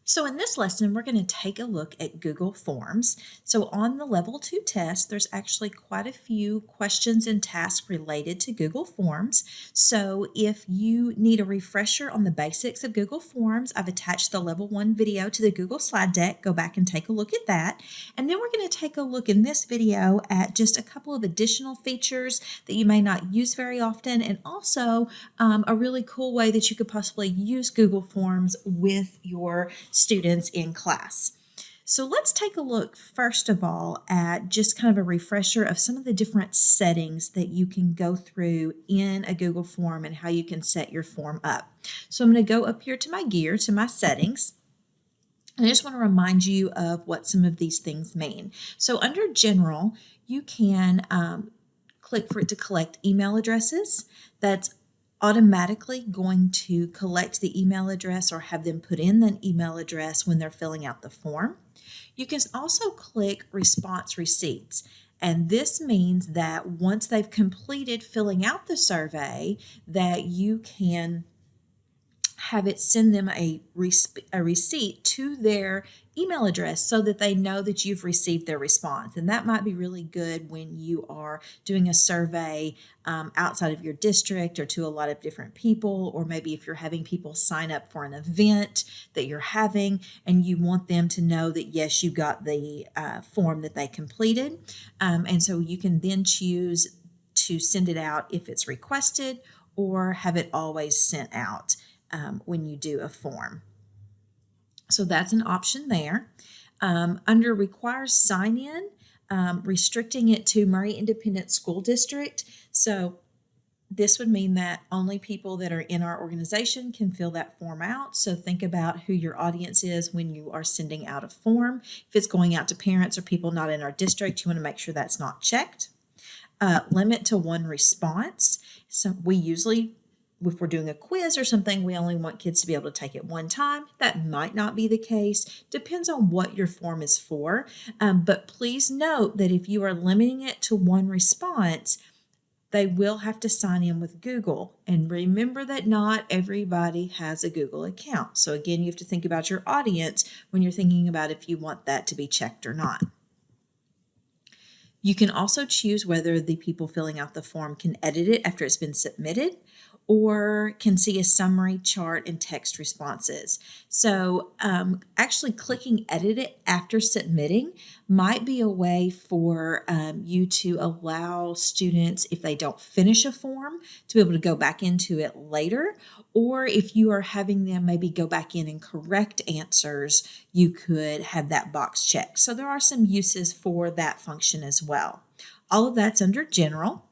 So in this lesson, we're going to take a look at Google Forms. So on the Level 2 test, there's actually quite a few questions and tasks related to Google Forms. So if you need a refresher on the basics of Google Forms, I've attached the Level 1 video to the Google slide deck. Go back and take a look at that. And then we're going to take a look in this video at just a couple of additional features that you may not use very often, and also a really cool way that you could possibly use Google Forms with your students in class. So let's take a look first of all at just kind of a refresher of some of the different settings that you can go through in a Google form and how you can set your form up. So I'm going to go up here to my gear, to my settings. I just want to remind you of what some of these things mean. So under General, you can click for it to collect email addresses. That's automatically going to collect the email address or have them put in the email address when they're filling out the form. You can also click response receipts. And this means that once they've completed filling out the survey, that you can have it send them a receipt to their email address so that they know that you've received their response. And that might be really good when you are doing a survey outside of your district or to a lot of different people, or maybe if you're having people sign up for an event that you're having and you want them to know that yes, you got the form that they completed. And so you can then choose to send it out if it's requested or have it always sent out when you do a form. So that's an option there. Under requires sign-in, restricting it to Murray Independent School District. So this would mean that only people that are in our organization can fill that form out. So think about who your audience is when you are sending out a form. If it's going out to parents or people not in our district, you want to make sure that's not checked. Limit to one response. So we usually, if we're doing a quiz or something, we only want kids to be able to take it one time. That might not be the case. Depends on what your form is for. But please note that if you are limiting it to one response, they will have to sign in with Google. And remember that not everybody has a Google account. So again, you have to think about your audience when you're thinking about if you want that to be checked or not. You can also choose whether the people filling out the form can edit it after it's been submitted, or can see a summary, chart, and text responses. So actually clicking edit it after submitting might be a way for you to allow students, if they don't finish a form, to be able to go back into it later. Or if you are having them maybe go back in and correct answers, you could have that box checked. So there are some uses for that function as well. All of that's under General.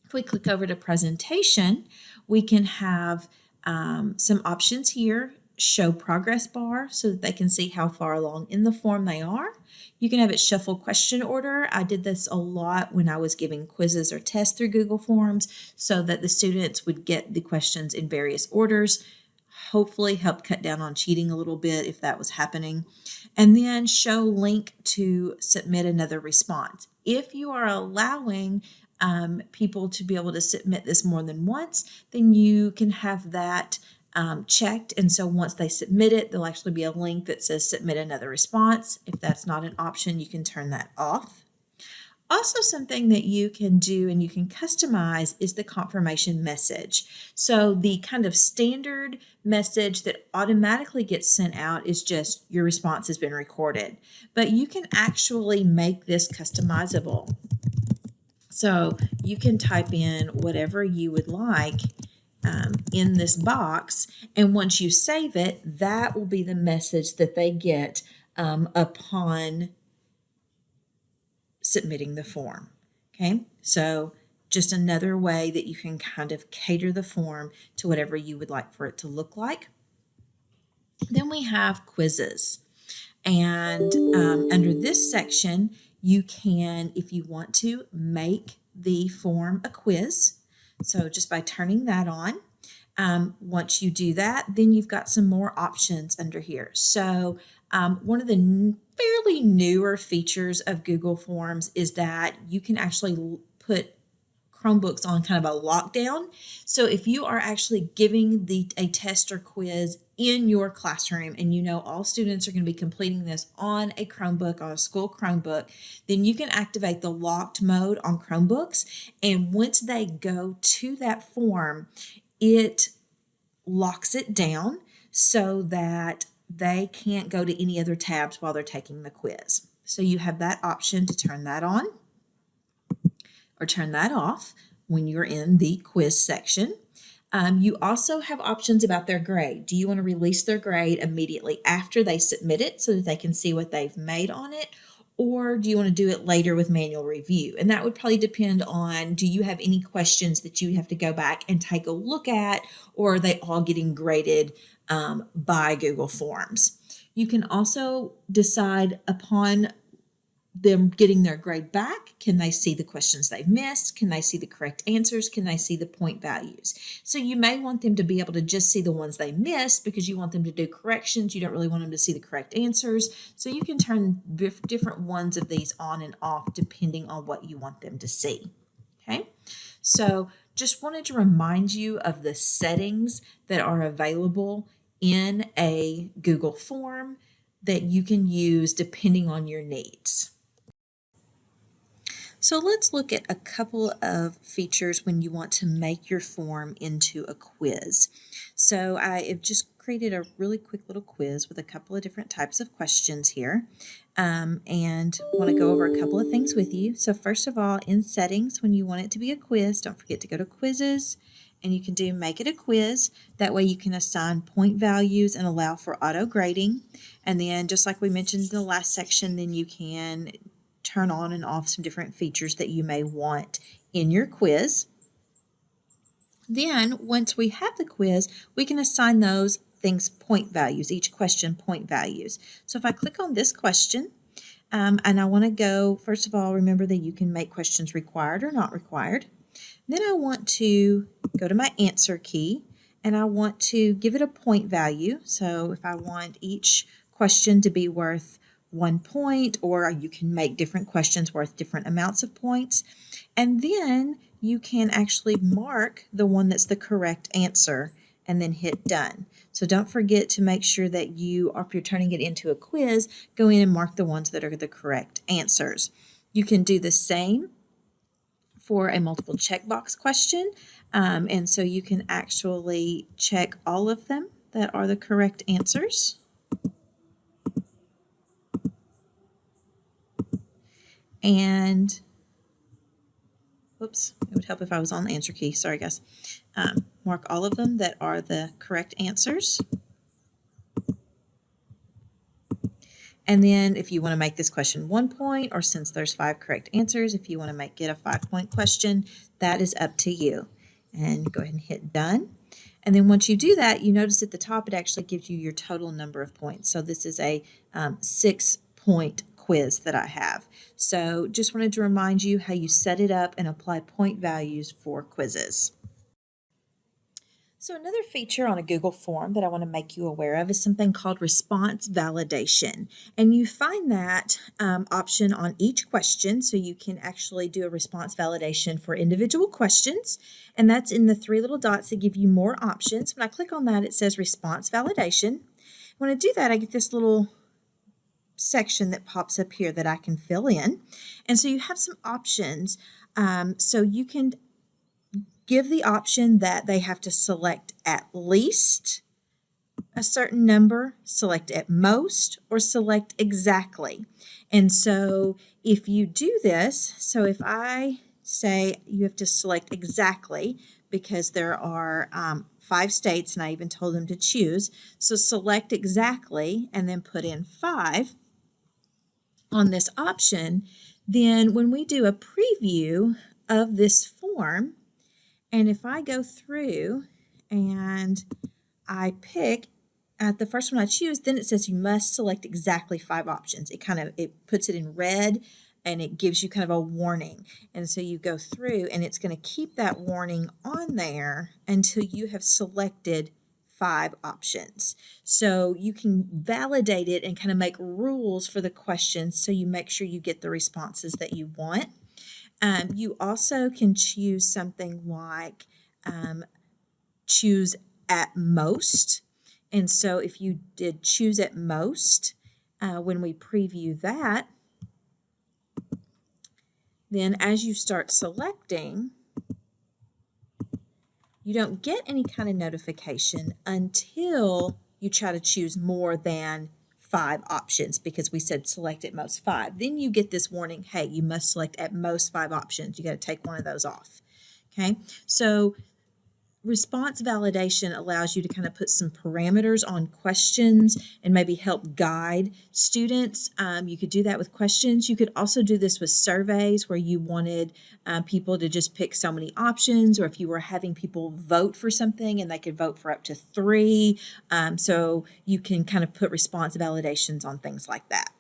If we click over to presentation, we can have some options here. Show progress bar so that they can see how far along in the form they are. You can have it shuffle question order. I did this a lot when I was giving quizzes or tests through Google Forms so that the students would get the questions in various orders. Hopefully helped cut down on cheating a little bit if that was happening. And then show link to submit another response. If you are allowing people to be able to submit this more than once, then you can have that checked. And so once they submit it, there'll actually be a link that says submit another response. If that's not an option, you can turn that off. Also, something that you can do and you can customize is the confirmation message. So the kind of standard message that automatically gets sent out is just your response has been recorded. But you can actually make this customizable. So you can type in whatever you would like in this box, and once you save it, that will be the message that they get upon submitting the form. Okay, so just another way that you can kind of cater the form to whatever you would like for it to look like. Then we have quizzes, and under this section, you can, if you want to, make the form a quiz. So just by turning that on, once you do that, then you've got some more options under here. So one of the fairly newer features of Google Forms is that you can actually put Chromebooks on kind of a lockdown. So if you are actually giving a test or quiz in your classroom and you know all students are going to be completing this on a Chromebook, on a school Chromebook, then you can activate the locked mode on Chromebooks. And once they go to that form, it locks it down so that they can't go to any other tabs while they're taking the quiz. So you have that option to turn that on or turn that off when you're in the quiz section. You also have options about their grade. Do you want to release their grade immediately after they submit it so that they can see what they've made on it? Or do you want to do it later with manual review? And that would probably depend on, do you have any questions that you have to go back and take a look at, or are they all getting graded by Google Forms? You can also decide upon them getting their grade back, can they see the questions they've missed? Can they see the correct answers? Can they see the point values? So you may want them to be able to just see the ones they missed because you want them to do corrections. You don't really want them to see the correct answers. So you can turn different ones of these on and off depending on what you want them to see. Okay, so just wanted to remind you of the settings that are available in a Google form that you can use depending on your needs. So let's look at a couple of features when you want to make your form into a quiz. So I have just created a really quick little quiz with a couple of different types of questions here, and want to go over a couple of things with you. So first of all, in settings, when you want it to be a quiz, don't forget to go to quizzes, and you can do make it a quiz. That way you can assign point values and allow for auto grading. And then just like we mentioned in the last section, then you can turn on and off some different features that you may want in your quiz. Then once we have the quiz, we can assign those things point values, each question point values. So if I click on this question, and I want to go, first of all, remember that you can make questions required or not required. Then I want to go to my answer key and I want to give it a point value. So if I want each question to be worth 1 point, or you can make different questions worth different amounts of points. And then you can actually mark the one that's the correct answer and then hit done. So don't forget to make sure that if you're turning it into a quiz, go in and mark the ones that are the correct answers. You can do the same for a multiple checkbox question. And so you can actually check all of them that are the correct answers. And, whoops, it would help if I was on the answer key. Sorry, guys. Mark all of them that are the correct answers. And then if you want to make this question 1 point, or since there's 5 correct answers, if you want to make it a 5-point question, that is up to you. And go ahead and hit done. And then once you do that, you notice at the top it actually gives you your total number of points. So this is a 6-point quiz that I have. So just wanted to remind you how you set it up and apply point values for quizzes. So another feature on a Google form that I want to make you aware of is something called response validation. And you find that option on each question, so you can actually do a response validation for individual questions. And that's in the 3 little dots that give you more options. When I click on that, it says response validation. When I do that, I get this little section that pops up here that I can fill in. And so you have some options. So you can give the option that they have to select at least a certain number, select at most, or select exactly. And so if you do this, so if I say you have to select exactly, because there are 5 states and I even told them to choose, so select exactly and then put in 5 on this option, then when we do a preview of this form, and if I go through and I pick at the first one I choose, then it says you must select exactly 5 options. It puts it in red and it gives you kind of a warning. And so you go through and it's going to keep that warning on there until you have selected 5 options. So you can validate it and kind of make rules for the questions so you make sure you get the responses that you want. You also can choose something like choose at most. And so if you did choose at most, when we preview that, then as you start selecting, you don't get any kind of notification until you try to choose more than 5 options, because we said select at most 5. Then you get this warning, hey, you must select at most 5 options. You got to take one of those off. Okay, so response validation allows you to kind of put some parameters on questions and maybe help guide students. You could do that with questions. You could also do this with surveys where you wanted people to just pick so many options, or if you were having people vote for something and they could vote for up to 3. So you can kind of put response validations on things like that.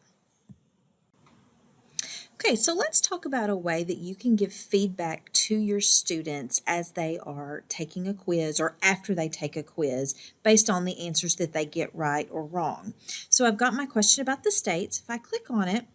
Okay, so let's talk about a way that you can give feedback to your students as they are taking a quiz or after they take a quiz based on the answers that they get right or wrong. So I've got my question about the states. If I click on it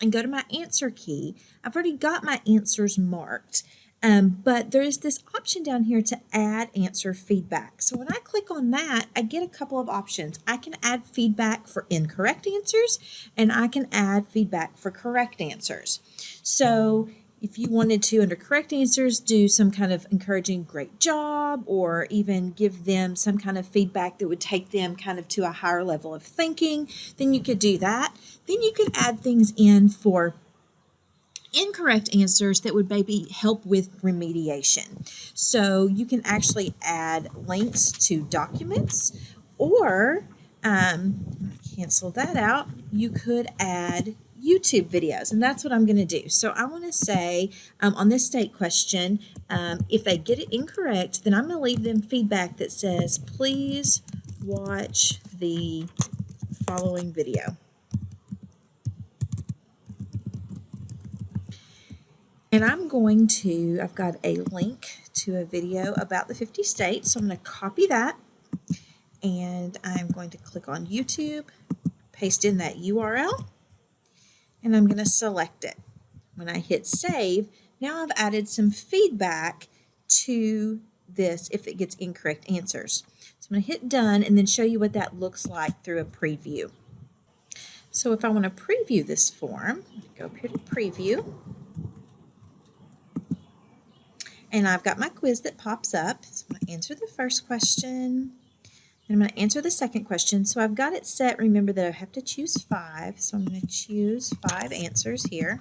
and go to my answer key, I've already got my answers marked. But there is this option down here to add answer feedback. So when I click on that, I get a couple of options. I can add feedback for incorrect answers, and I can add feedback for correct answers. So if you wanted to, under correct answers, do some kind of encouraging great job, or even give them some kind of feedback that would take them kind of to a higher level of thinking, then you could do that. Then you could add things in for incorrect answers that would maybe help with remediation. So you can actually add links to documents, or cancel that out. You could add YouTube videos, and that's what I'm going to do. So I want to say on this state question, if they get it incorrect, then I'm going to leave them feedback that says, please watch the following video. And I've got a link to a video about the 50 states, so I'm going to copy that, and I'm going to click on YouTube, paste in that URL, and I'm going to select it. When I hit save, now I've added some feedback to this if it gets incorrect answers. So I'm going to hit done and then show you what that looks like through a preview. So if I want to preview this form, go up here to preview. And I've got my quiz that pops up. So I'm going to answer the first question. And I'm going to answer the second question. So I've got it set. Remember that I have to choose 5. So I'm going to choose 5 answers here.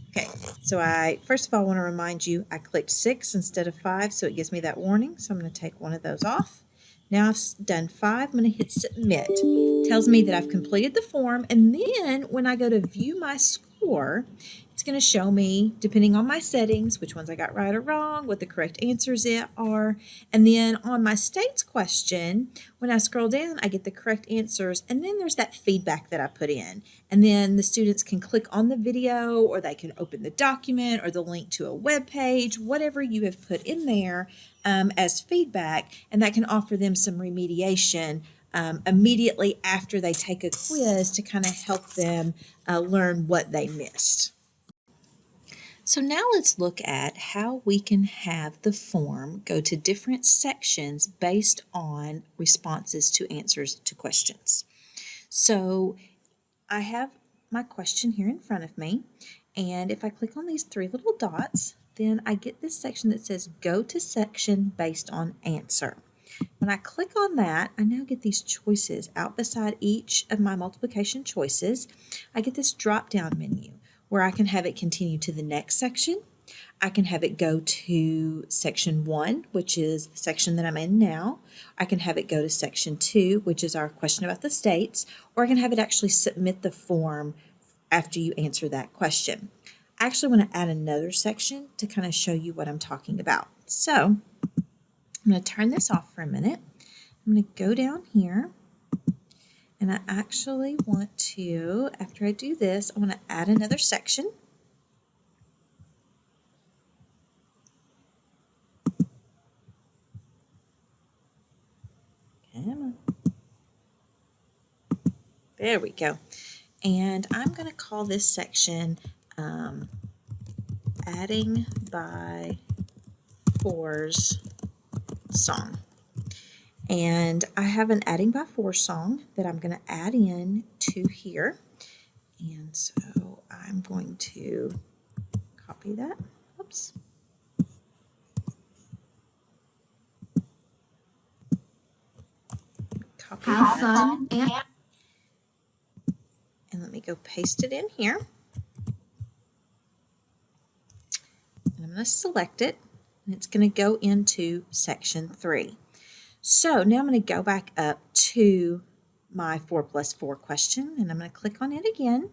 Okay, so first of all, I want to remind you I clicked 6 instead of 5, so it gives me that warning. So I'm going to take one of those off. Now I've done 5, I'm going to hit submit. It tells me that I've completed the form, and then when I go to view my score, it's going to show me, depending on my settings, which ones I got right or wrong, what the correct answers are. And then on my states question, when I scroll down, I get the correct answers. And then there's that feedback that I put in. And then the students can click on the video, or they can open the document or the link to a web page, whatever you have put in there as feedback. And that can offer them some remediation immediately after they take a quiz to kind of help them learn what they missed. So now let's look at how we can have the form go to different sections based on responses to answers to questions. So I have my question here in front of me, and if I click on these 3 little dots, then I get this section that says go to section based on answer. When I click on that, I now get these choices out beside each of my multiplication choices. I get this drop-down menu where I can have it continue to the next section. I can have it go to section 1, which is the section that I'm in now. I can have it go to section 2, which is our question about the states, or I can have it actually submit the form after you answer that question. I actually want to add another section to kind of show you what I'm talking about. So I'm going to turn this off for a minute. I'm going to go down here, and I actually want to, after I do this, I want to add another section. Come on. There we go. And I'm going to call this section Adding by Fours Song. And I have an adding by 4 song that I'm going to add in to here. And so I'm going to copy that. Oops. Copy Have that. fun And let me go paste it in here. And I'm going to select it. And it's going to go into section 3. So now I'm going to go back up to my 4+4 question, and I'm going to click on it again,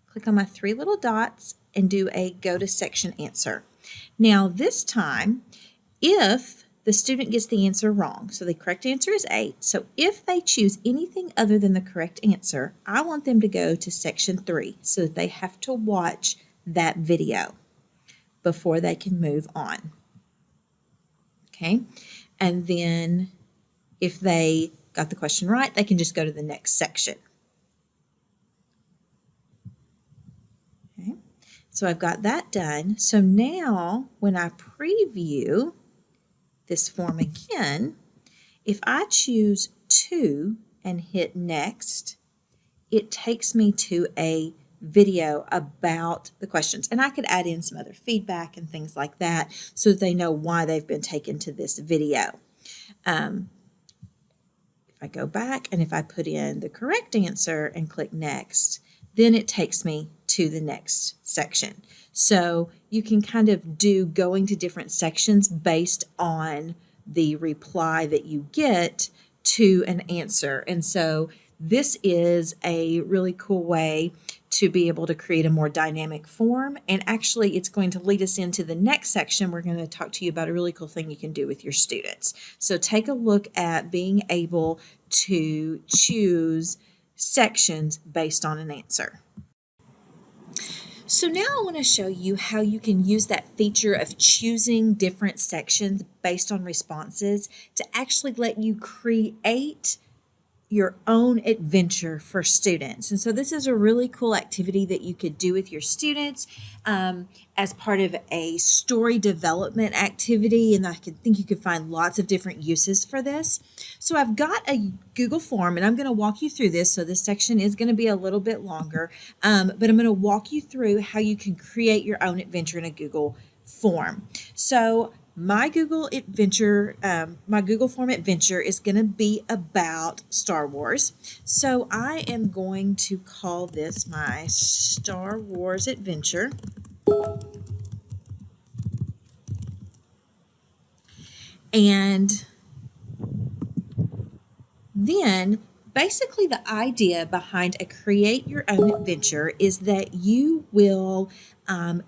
click on my 3 little dots, and do a go to section answer. Now this time, if the student gets the answer wrong, so the correct answer is 8, so if they choose anything other than the correct answer, I want them to go to section 3 so that they have to watch that video before they can move on. Okay, and then if they got the question right, they can just go to the next section. Okay, so I've got that done. So now when I preview this form again, if I choose 2 and hit next, it takes me to a video about the questions. And I could add in some other feedback and things like that so that they know why they've been taken to this video. If I go back and if I put in the correct answer and click next, then it takes me to the next section. So you can kind of do going to different sections based on the reply that you get to an answer. And so this is a really cool way to be able to create a more dynamic form. And actually, it's going to lead us into the next section. We're going to talk to you about a really cool thing you can do with your students. So take a look at being able to choose sections based on an answer. So now I want to show you how you can use that feature of choosing different sections based on responses to actually let you create your own adventure for students. And so this is a really cool activity that you could do with your students as part of a story development activity. And I think you could find lots of different uses for this. So I've got a Google form and I'm going to walk you through this. So this section is going to be a little bit longer, but I'm going to walk you through how you can create your own adventure in a Google form. So my Google form adventure is going to be about Star Wars. So I am going to call this my Star Wars adventure. And then basically the idea behind a create your own adventure is that you will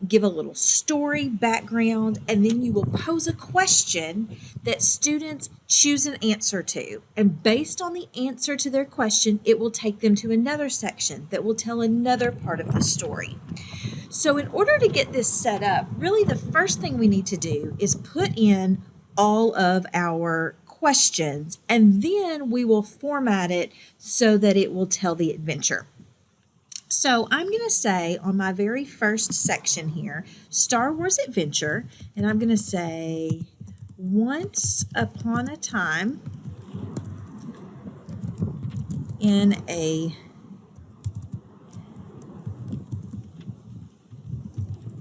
give a little story background, and then you will pose a question that students choose an answer to. And based on the answer to their question, it will take them to another section that will tell another part of the story. So in order to get this set up, really the first thing we need to do is put in all of our questions, and then we will format it so that it will tell the adventure. So I'm going to say on my very first section here, Star Wars Adventure, and I'm going to say once upon a time in a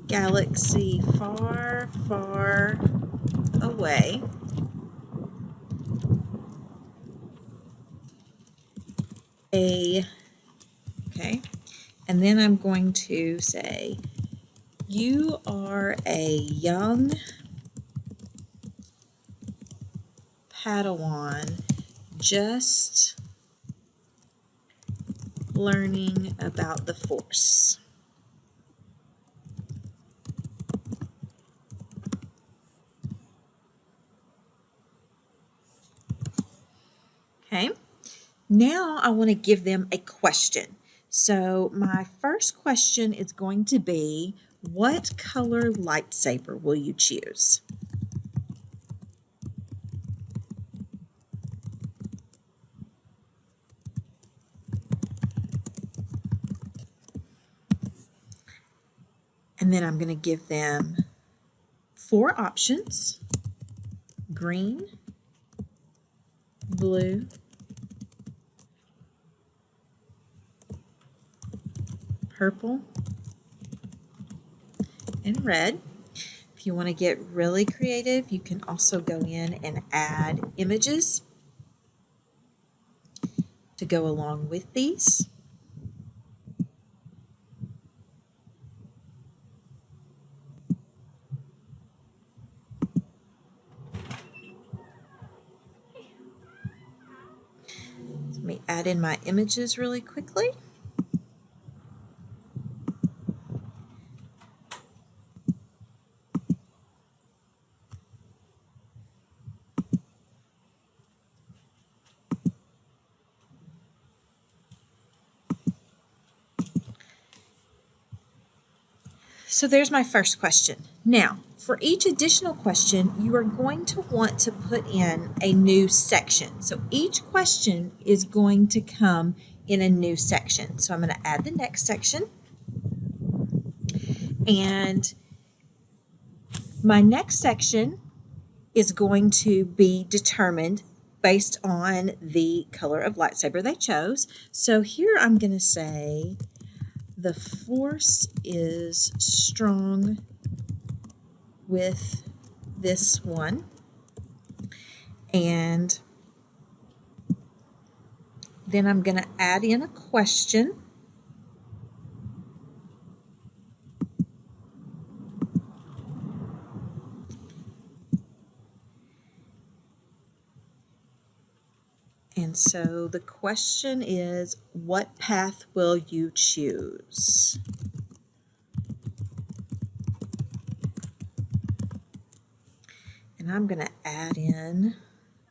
galaxy far, far away, okay, and then I'm going to say, you are a young Padawan just learning about the Force. Okay, now I want to give them a question. So my first question is going to be, what color lightsaber will you choose? And then I'm going to give them 4 options: green, blue, purple, and red. If you want to get really creative, you can also go in and add images to go along with these. Let me add in my images really quickly. So there's my first question. Now, for each additional question, you are going to want to put in a new section. So each question is going to come in a new section. So I'm going to add the next section. And my next section is going to be determined based on the color of lightsaber they chose. So here I'm going to say the force is strong with this one, and then I'm going to add in a question. And so the question is, what path will you choose? And I'm going to add in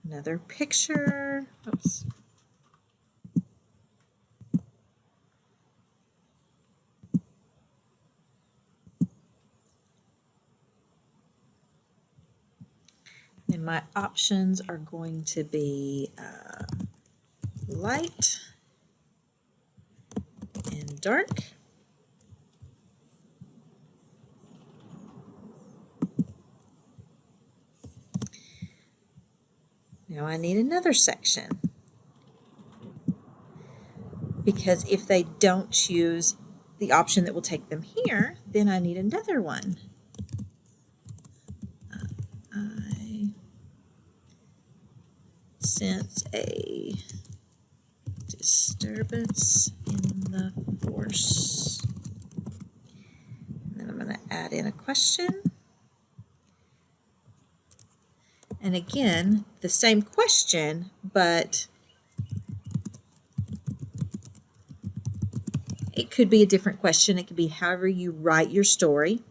another picture. Oops. And my options are going to be light and dark. Now I need another section, because if they don't choose the option that will take them here, then I need another one. I sense a disturbance in the force. And then I'm going to add in a question. And again, the same question, but it could be a different question. It could be however you write your story.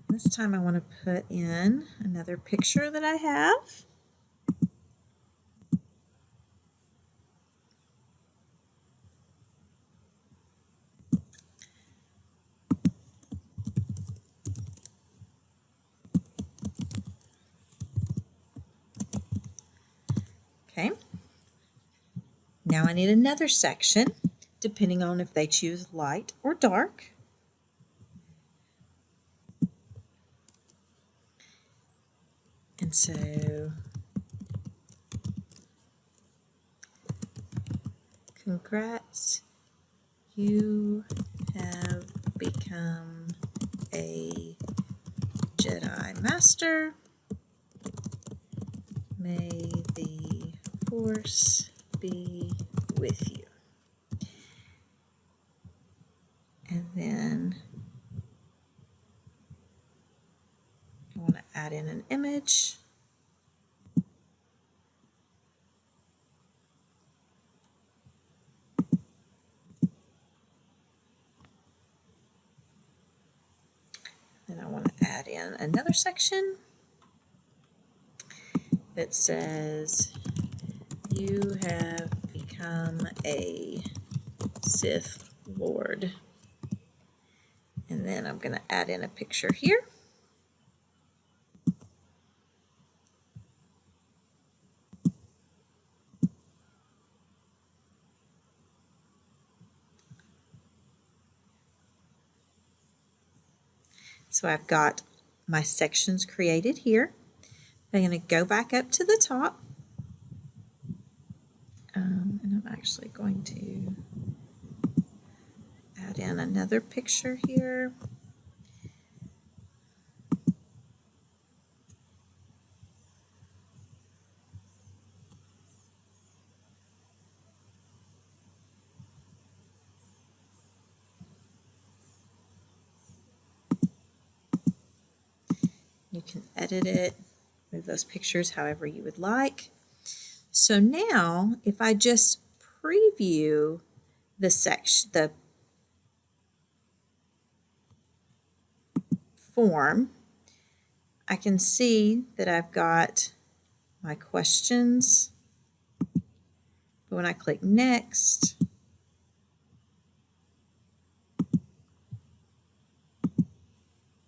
This time I want to put in another picture that I have. Okay. Now I need another section, depending on if they choose light or dark. And so, congrats, you have become a Jedi Master. May the Force be with you. And then I want to add in an image. Then I want to add in another section that says, you have become a Sith Lord. And then I'm going to add in a picture here. So I've got my sections created here. I'm going to go back up to the top. And I'm actually going to add in another picture here. You can edit it, move those pictures however you would like. So now, if I just preview the form, I can see that I've got my questions. But when I click next,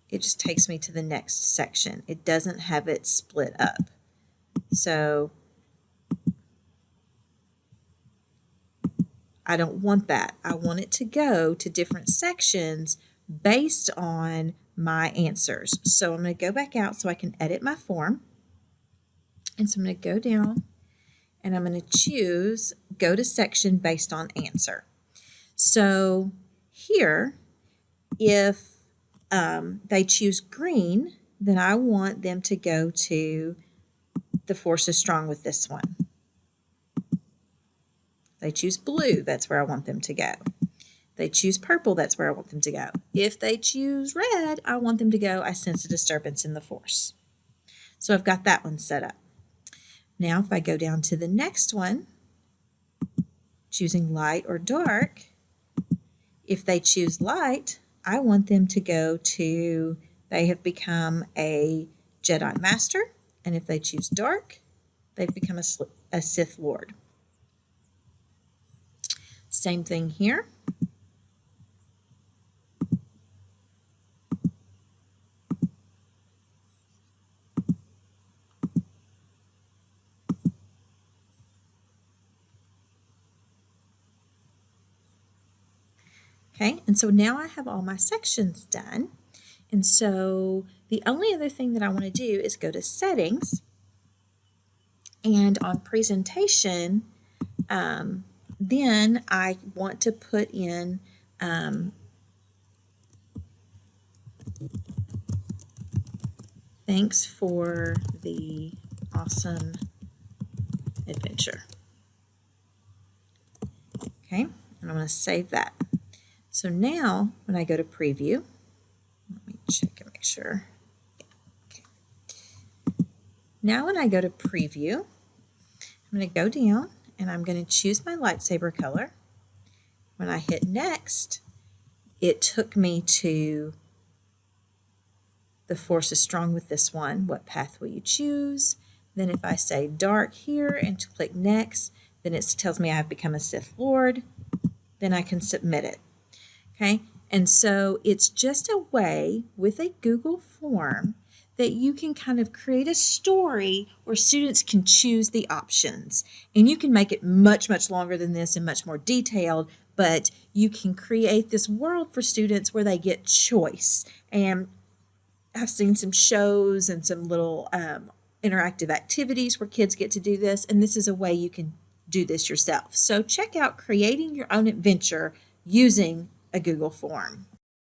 it just takes me to the next section. It doesn't have it split up. So I don't want that. I want it to go to different sections based on my answers. So I'm going to go back out so I can edit my form. And so I'm going to go down and I'm going to choose go to section based on answer. So here, if they choose green, then I want them to go to the force is strong with this one. They choose blue, that's where I want them to go. They choose purple, that's where I want them to go. If they choose red, I want them to go, I sense a disturbance in the force. So I've got that one set up. Now if I go down to the next one, choosing light or dark, if they choose light, I want them to go to, they have become a Jedi Master, and if they choose dark, they've become a Sith Lord. Same thing here. Okay, and so now I have all my sections done. And so the only other thing that I want to do is go to settings, and on presentation, then I want to put in thanks for the awesome adventure. Okay, and I'm going to save that. So now when I go to preview, let me check and make sure. Yeah. Okay. Now when I go to preview, I'm going to go down and I'm going to choose my lightsaber color. When I hit next, it took me to the force is strong with this one. What path will you choose? Then if I say dark here and click next, then it tells me I've become a Sith Lord. Then I can submit it. Okay, and so it's just a way with a Google form that you can kind of create a story where students can choose the options. And you can make it much, much longer than this and much more detailed, but you can create this world for students where they get choice. And I've seen some shows and some little interactive activities where kids get to do this, and this is a way you can do this yourself. So check out Creating Your Own Adventure using a Google form.